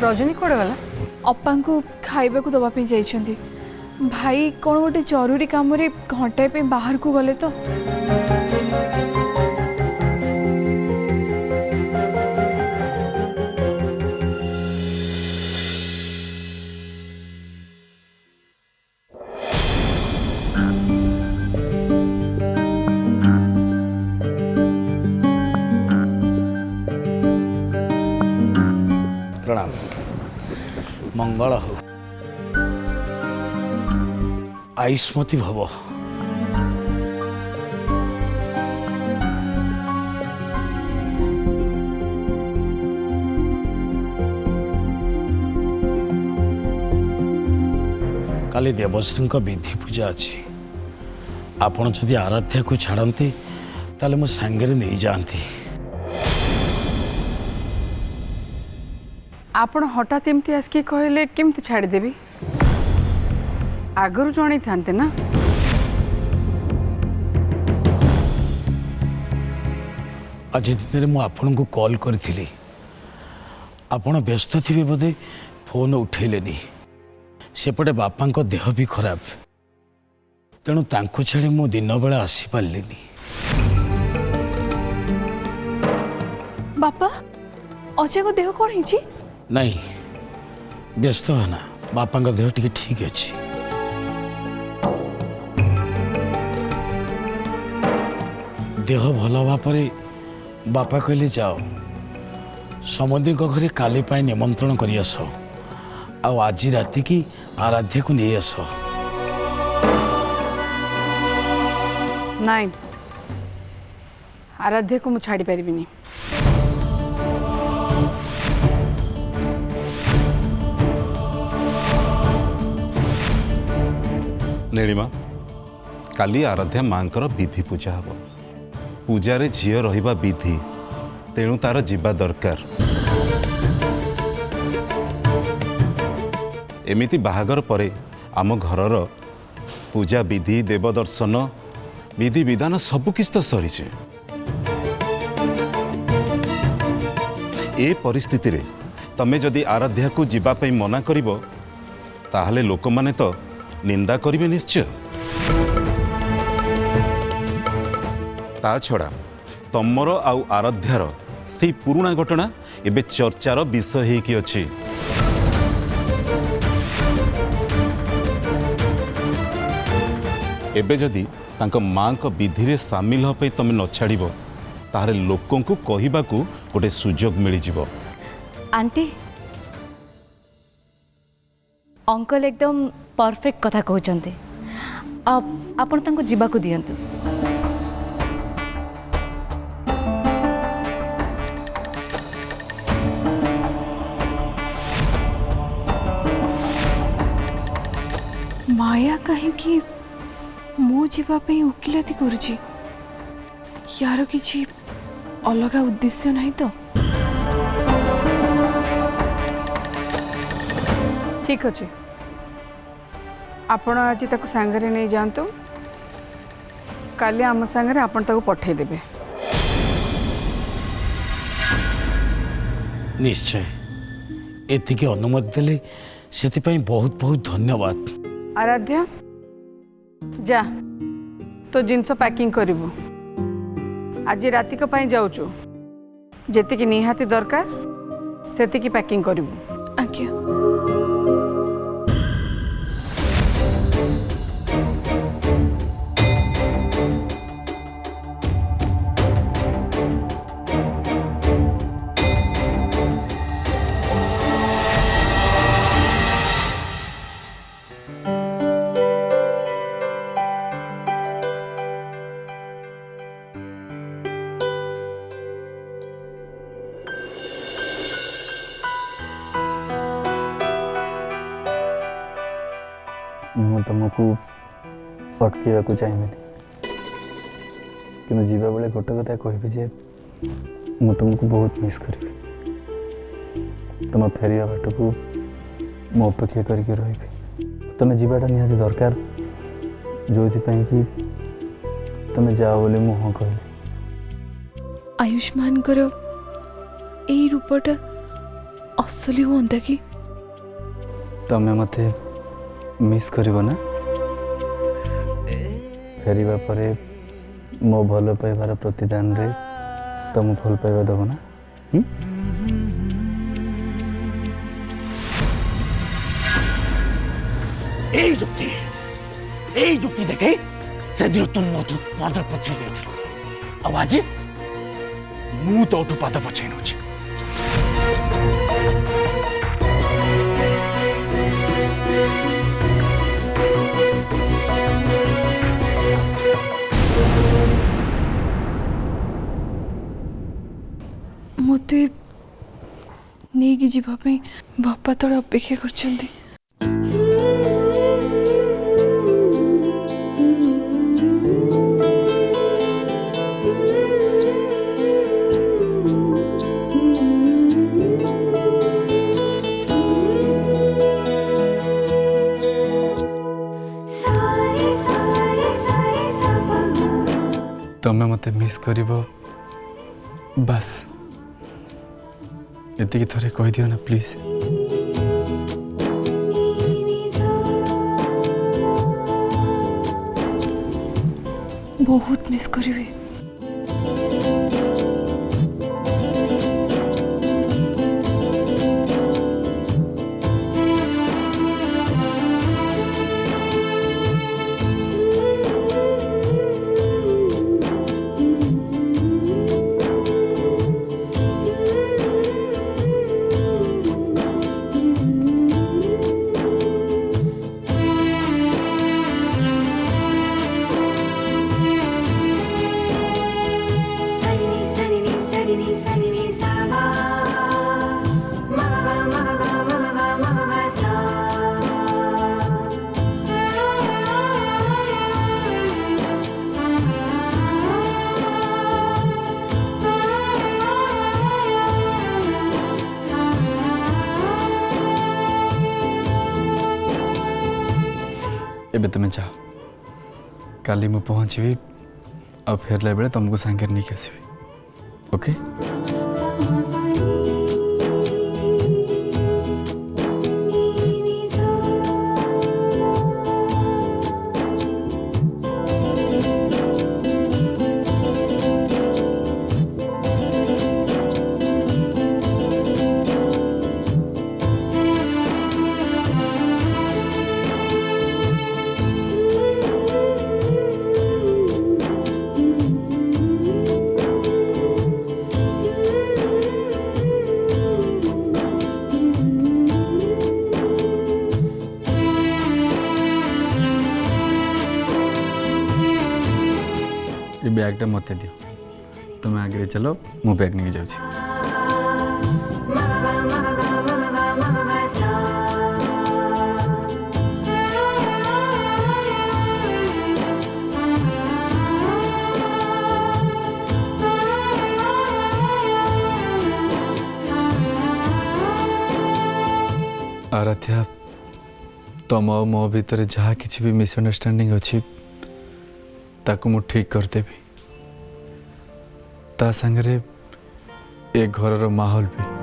रजनी कौड़े गला? अप्पा को खाइबा को दवा जाइछंती। भाई कौन गोटे जरूरी काम रे घंटाए पे बाहर को गले तो प्रणाम मंगल हो आयुष्मती भव। काली देवश्री विधि पूजा अच्छी आपण जदि आराध्या को छाड़ती ताले मो सांगे नहीं जाती। आपण हठात एमती आसकी कहले केमती छाड़देवी? आगरू जणी थांते ना। आज दिन में आपन को कॉल करी आपण व्यस्त थे बोधे फोन उठेलेनी। सेपटे बापा को देह भी खराब तेणु तांको छाड़ी मो दिन बेला आसी पारलिनी। बापा अजय को देह कौन है? नहीं व्यस्त है ना बापा का देह टिके ठीक अच्छी। देह भल हवा पर बापा कहले जाओ समुद्री घरे काली पाई निमंत्रण कर आस आज राति की आराध्या को नहीं आस। नाइन आराध्या को मु छाड़ी पारिबिनी। नीलिमा काली आराध्या मांकर विधि पूजा हम पूजार झील रहा विधि तेणु तार जीवा दरकार। एमिति बाहागर परे आम घरर पूजा विधि देवदर्शन विधि विधान सबु किछ तो सरी ए परिस्थिति रे तमे जदि आराध्या को जीवा पई मना करिवो ताहले लोक माने तो निंदा करिवे निश्चय। ता छड़ा तमर आउ आराध्यार से पुराणा घटना एबे चर्चार विषय हेकी अछि। एबे जदि तांको मां को विधि रे शामिल होपई तमे न छाड़िबो ताहारे लोकों को कहिबाकू गोटे सुजोग मिली जिवो। आंटी अंकल एकदम परफेक्ट कथा कहते आपण तांको जीवाकू दियंतु। माया कहीं मो जीवाई उकिलाती करुची यार किसी अलग उद्देश्य नहीं तो? ठीक अच्छे आपण आज ताको सांगरे नहीं जातु काली आम सांगरे आपण ताको पठे देबे। निश्चय एतिकी अनुमति देले सेति बहुत बहुत धन्यवाद। आराध्या जा तो जिनस पैकिंग करिवु आज राति को पाई जाऊचु जेतिकी निहाती दरकार सेतिकी पैकिंग करिवु। आज्ञा। मु तुमको अटकवा को चाहिए कि जीवा बेले गोटे कथा कहबी जे मु तुमको बहुत मिस करी तुम फेरिया बाट को मो अपेक्षा करके रही तुम जीवाटा निहाती दरकार जो कि तुम जाओ बोले मु हाँ कहली। आयुष्मान करो ए रूपटा असली हुअंता कि तमें मते मिस करिवो ना फेरिबा परे मो भल पाइबार प्रतिदान रे तुम भल पाइबा दब ना এই যুক্তি দেখে সেদিন তুম মতো পাদ পছাই নেছিল ଆଉ ଆଜି ମୁଁ ତୋଠୁ ପାଦ ପଛାଇ ନେଉଛି मते नेकी जीवा पे बापा तले अपेक्षा करछंती तमें मते मिस करिवो बस एतिकी थरे कहि दियो ना प्लीज बहुत मिस करिवे एबे तुम्हें चाह काली मु पहुँची आ फेरला बेले तुमको सांगे नहीं आसबी ओके ये बैगटा मत दियो तुम आगे चलो मु बैग नहीं जाऊँ आराध्या तुम और मो भीतर जहाँ किसी भी मिसअंडरस्टैंडिंग अच्छी ताकू मु ठीक करदेवी ता संगरे ए घर माहौल भी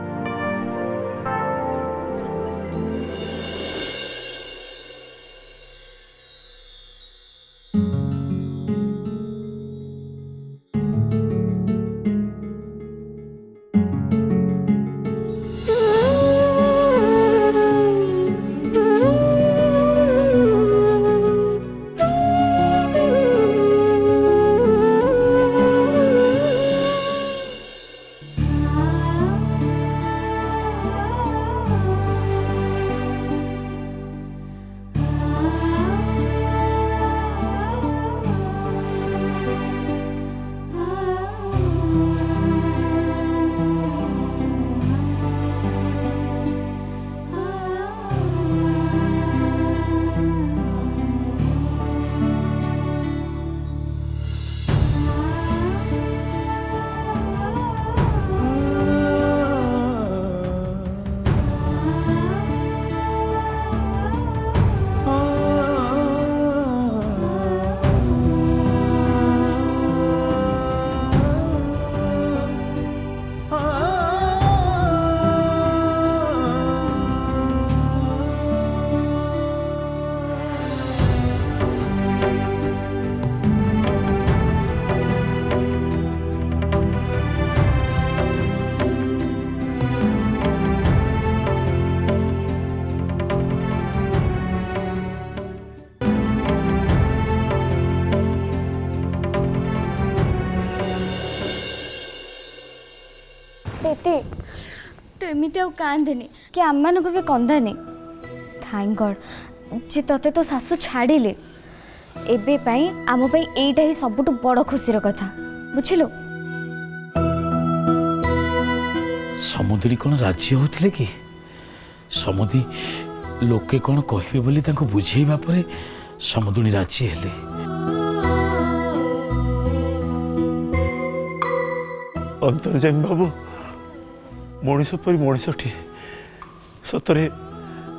ଦିଦି ତୁ ଏମିତି ଆଉ କାନ୍ଦେନି କି ଆମମାନଙ୍କୁ ବି କନ୍ଦାନି। ଥ୍ୟାଙ୍କ ଗଡ୍ ଯେ ତତେ ତୋ ଶାଶୁ ଛାଡ଼ିଲେ। ଏବେ ପାଇଁ ଆମ ପାଇଁ ଏଇଟା ହିଁ ସବୁଠୁ ବଡ଼ ଖୁସିର କଥା, ବୁଝିଲୁ? ସମୁଦ୍ରୀ କ'ଣ ରାଜି ହେଉଥିଲେ କି? ସମୁଦ୍ରୀ ଲୋକେ କ'ଣ କହିବେ ବୋଲି ତାଙ୍କୁ ବୁଝେଇବା ପରେ ସମୁଦ୍ରୀ ରାଜି ହେଲେ। ଅନ୍ତର୍ଯାମୀ ବାବୁ ମଣିଷ ପରି ମଣିଷଟି ସତରେ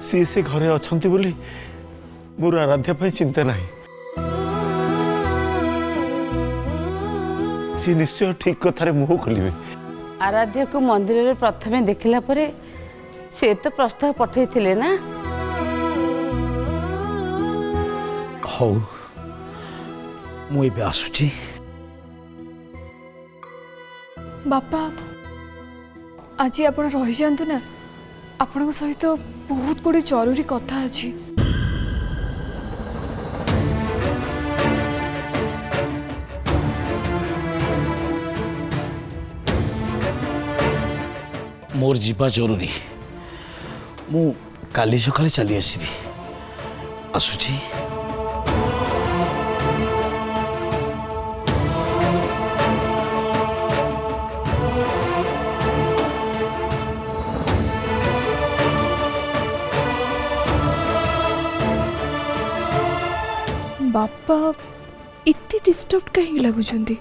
ସିଏ ସେ ଘରେ ଅଛନ୍ତି ବୋଲି ମୋର ଆରାଧ୍ୟା ପାଇଁ ଚିନ୍ତା ନାହିଁ। ସିଏ ନିଶ୍ଚୟ ଠିକ୍ କଥାରେ ମୁହଁ ଖୋଲିବେ। ଆରାଧ୍ୟାକୁ ମନ୍ଦିରରେ ପ୍ରଥମେ ଦେଖିଲା ପରେ ସେ ତ ପ୍ରସ୍ତାବ ପଠେଇଥିଲେ ନା। ହଉ ମୁଁ ଏବେ ଆସୁଛି। ବାପା ଆଜି ଆପଣ ରହିଯାଆନ୍ତୁ ନା, ଆପଣଙ୍କ ସହିତ ବହୁତ ଗୁଡ଼ିଏ ଜରୁରୀ କଥା ଅଛି। ମୋର ଯିବା ଜରୁରୀ। ମୁଁ କାଲି ସକାଳେ ଚାଲି ଆସିବି। ଆସୁଛି। ବାପା ଏତେ ଡିଷ୍ଟର୍ବ କାହିଁକି ଲାଗୁଛନ୍ତି?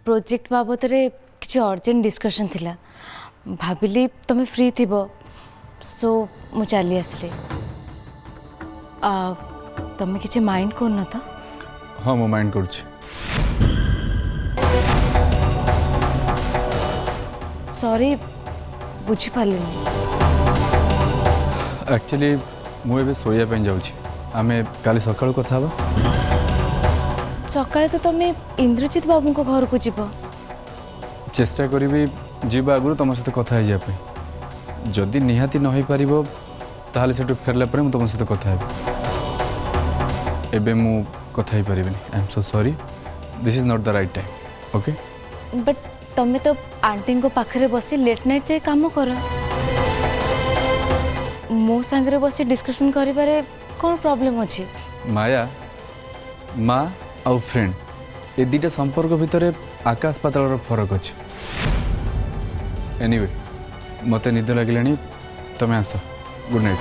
प्रोजेक्ट बाबदरे किसी अर्जेंट डिस्कशन थिला, भाविली तुम फ्री थिबो सो मु चली आसली। तुम किसी माइंड करना था? हाँ मु माइंड कर। सॉरी बुझी पारली। एक्चुअली मुझे शोया जाऊँ। आम काली सकाळु कथा हबा। सकाळे तो तुम इंद्रजित बाबू को घर को जीव। चेष्टा करी जीवा आगु तुम सहित कथा है जापे। जदि निहाती न हो पार ताहले सेठु फेरला परे मु तुम सहित कथा हेबी। एबे मु कथा ही पारिबिनी। I am so sorry, this is not the right time. Okay but तुम तो आंटी को पाखरे बसी लेट नाइट जाए काम कर। मो सांगरे बसी डिस्कशन करिबारे कौन प्रॉब्लम अछि? माया माँ आउ फ्रेंड ए दुटा संपर्क भितर आकाश पाताल फरक अच्छे। एनीवे मत निद लगे तुम आस। Good night.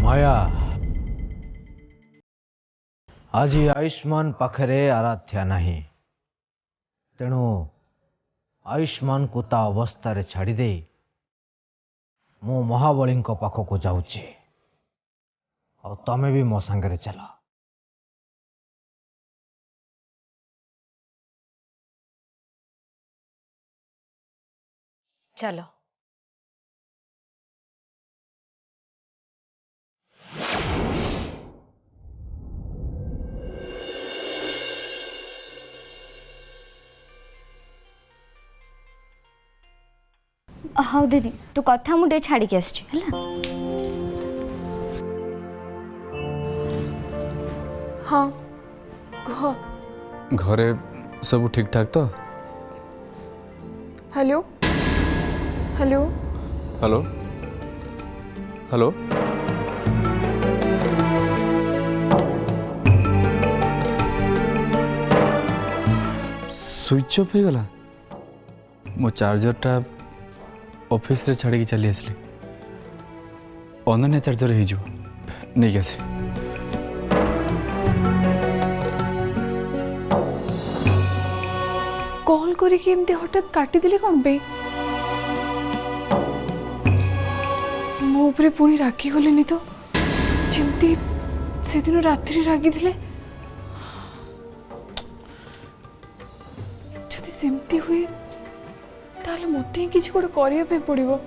माया आज आयुष्मान पाखरे आराध्या नहीं, तेणु आयुष्मान को ता अवस्था रे छाड़ी दे मु महाबली पाख को जाऊँगी। और तमें भी मो सांगरे चल। चलो। हाँ दीदी तू कथा मुझे छाड़ी के आस। हाँ कह। घरे सब ठीक ठाक तो? Hello hello hello hello switch off हो गला मो चार्जरटा ऑफिस रे छाड़ी चली आसली अनन्या चार्जर हो नहीं आसे कॉल करके एमती हठात काटिदेले कौन पे मो उपरे पुणी रागी गलेनी तो जमती से दिन रात्रि रागी थिले जदि सेमती हुए ताले मते ही किछि गोटे करिया पे पड़िबो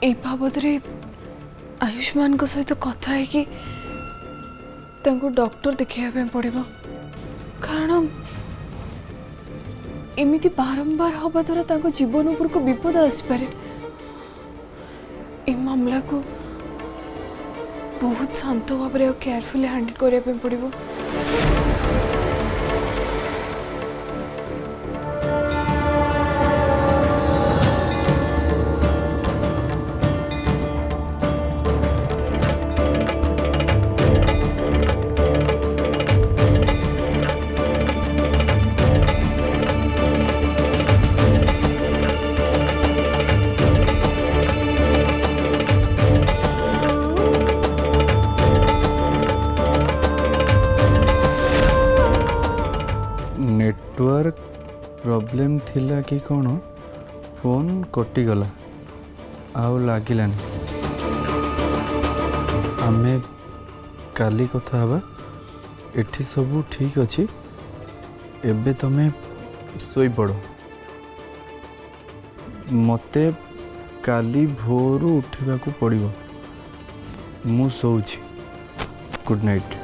ए बाबद रे आयुष्मान को सहित कथा है कि तांको डॉक्टर देखिया पे पड़िबो कारण एमिति बारंबार हवा द्वारा तांको जीवन ऊपर को विपद आसपारे ए मामला को बहुत शांत भाव और केयरफुली हैंडल करिया पे पड़िबो नेटवर्क प्रॉब्लम थिला कि कौन फोन कटिगला आउ लागिलानी आमे काली कथा हवा एठी सब ठीक अच्छी एबे तमे सोई पड़ो मते काली भोरू उठिबा को पड़िबो मु सोउछि गुड नाइट।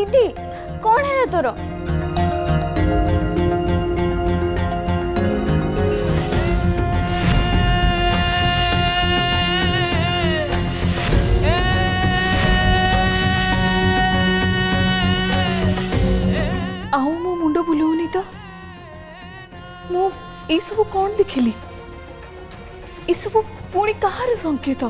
दीदी कौन है तोर? आओ मो मुंड बुलाऊनी तो मु ये सब कौन देखिली ये सब पुणी कहार संकेत?